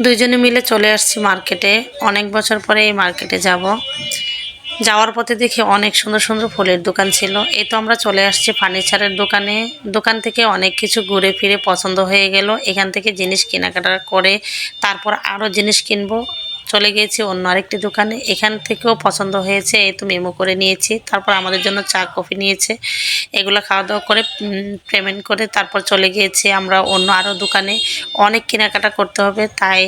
দুইজনে মিলে চলে আসছি মার্কেটে। অনেক বছর পরে এই মার্কেটে যাব। যাওয়ার পথে দেখি অনেক সুন্দর সুন্দর ফুলের দোকান ছিল। এই তো আমরা চলে আসছি ফার্নিচারের দোকানে। দোকান থেকে অনেক কিছু ঘুরে ফিরে পছন্দ হয়ে গেল। এখান থেকে জিনিস কেনাকাটা করে তারপর আরও জিনিস কিনবো। চলে গিয়েছি অন্য আরেকটি দোকানে। এখান থেকেও পছন্দ হয়েছে, এই তো মেমো করে নিয়েছি। তারপর আমাদের জন্য চা কফি নিয়েছে। এগুলো খাওয়া দাওয়া করে পেমেন্ট করে তারপর চলে গিয়েছি আমরা অন্য আরও দোকানে। অনেক কেনাকাটা করতে হবে, তাই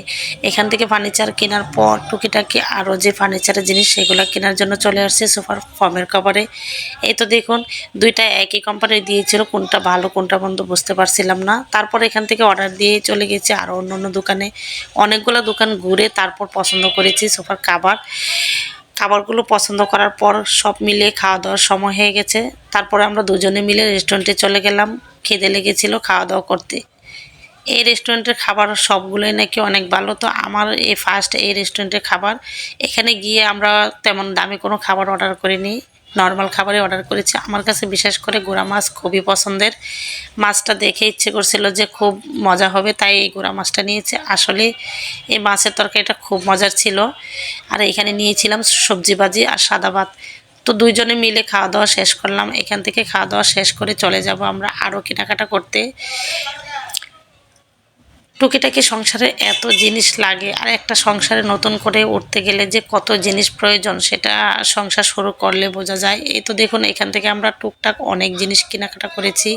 এখান থেকে ফার্নিচার কেনার পর টুকিটাকি আরও যে ফার্নিচারের জিনিস সেগুলো কেনার জন্য চলে আসছে সোফার ফর্মের কভারে। এই তো দেখুন, দুইটা একই কোম্পানির দিয়েছিল, কোনটা ভালো কোনটা মন্দ বুঝতে পারছিলাম না। তারপর এখান থেকে অর্ডার দিয়ে চলে গেছি আরও অন্য অন্য দোকানে। অনেকগুলো দোকান ঘুরে তারপর পছন্দ করেছি সোফার খাবারগুলো পছন্দ করার পর সব মিলিয়ে খাওয়া দাওয়ার সময় হয়ে গেছে। তারপরে আমরা দুজনে মিলে রেস্টুরেন্টে চলে গেলাম। খিদে লেগেছিল খাওয়া দাওয়া করতে। এই রেস্টুরেন্টের খাবার সবগুলোই নাকি অনেক ভালো। তো আমার এই ফার্স্ট এই রেস্টুরেন্টের খাবার। এখানে গিয়ে আমরা তেমন দামি কোনো খাবার অর্ডার করিনি, নর্মাল খাবারই অর্ডার করেছি। আমার কাছে বিশেষ করে গুড়া মাছ খুবই পছন্দের। মাছটা দেখে ইচ্ছে করছিল যে খুব মজা হবে, তাই এই গুড়া মাছটা নিয়েছি। আসলে এই মাছের তরকারিটা খুব মজার ছিল। আর এখানে নিয়েছিলাম সবজি ভাজি আর সাদা ভাত। তো দুইজনে মিলে খাওয়া দাওয়া শেষ করলাম। এখান থেকে খাওয়া দাওয়া শেষ করে চলে যাব আমরা আরও কেনাকাটা করতে। টুকিটাকি সংসারে এত জিনিস লাগে, আর একটা সংসারে নতুন করে উঠতে গেলে যে কত জিনিস প্রয়োজন সেটা সংসার শুরু করলে বোঝা যায়। এই তো দেখুন, এখান থেকে আমরা টুকটাক অনেক জিনিস কেনাকাটা করেছি।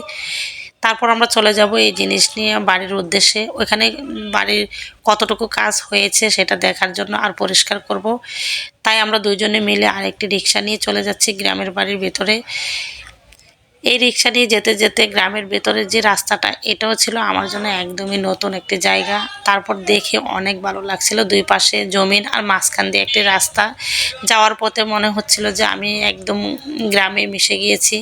তারপর আমরা চলে যাব এই জিনিস নিয়ে বাড়ির উদ্দেশ্যে। ওইখানে বাড়ির কতটুকু কাজ হয়েছে সেটা দেখার জন্য আর পরিষ্কার করব। তাই আমরা দুইজনে মিলে আরেকটি রিক্সা নিয়ে চলে যাচ্ছি গ্রামের বাড়ির ভেতরে। এই রিক্সা নিয়ে যেতে যেতে গ্রামের ভেতরের যে রাস্তাটা, এটাও ছিল আমার জন্য একদমই নতুন একটি জায়গা। তারপর দেখে অনেক ভালো লাগছিল, দুই পাশে জমিন আর মাঝখান দিয়ে একটি রাস্তা। যাওয়ার পথে মনে হচ্ছিল যে আমি একদম গ্রামে মিশে গিয়েছি।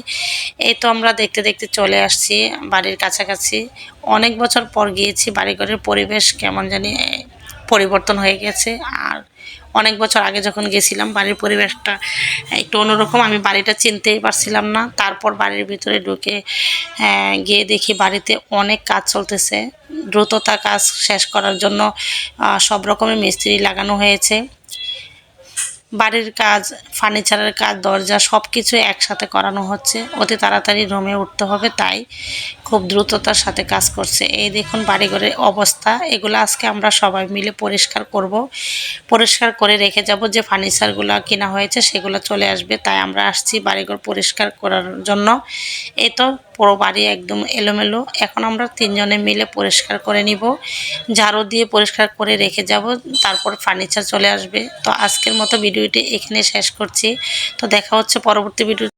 এই তো আমরা দেখতে দেখতে চলে আসছি বাড়ির কাছাকাছি। অনেক বছর পর গিয়েছি, বাড়িঘরের পরিবেশ কেমন জানি পরিবর্তন হয়ে গেছে। আর অনেক বছর আগে যখন গেছিলাম বাড়ির পরিবেশটা একটু অন্যরকম, আমি বাড়িটা চিনতেই পারছিলাম না। তারপর বাড়ির ভিতরে ঢুকে গিয়ে দেখি বাড়িতে অনেক কাজ চলতেছে। দ্রুততা কাজ শেষ করার জন্য সব রকমের মিস্ত্রি লাগানো হয়েছে। বাড়ির কাজ, ফার্নিচারের কাজ, দরজা সব কিছু একসাথে করানো হচ্ছে। অতি তাড়াতাড়ি রুমে উঠতে হবে, তাই খুব দ্রুততার সাথে কাজ করছে। এই দেখুন বাড়িঘরের অবস্থা। এগুলো আজকে আমরা সবাই মিলে পরিষ্কার করব। পরিষ্কার করে রেখে যাব, যে ফার্নিচারগুলো কেনা হয়েছে সেগুলো চলে আসবে। তাই আমরা আসছি বাড়িঘর পরিষ্কার করার জন্য। এই তো পুরো বাড়ি একদম এলোমেলো। এখন আমরা তিনজনে মিলে পরিষ্কার করে নিব, ঝাড়ু দিয়ে পরিষ্কার করে রেখে যাব। তারপর ফার্নিচার চলে আসবে। তো আজকের মতো ভিডিওটি এখানে শেষ করছি। তো দেখা হচ্ছে পরবর্তী ভিডিও।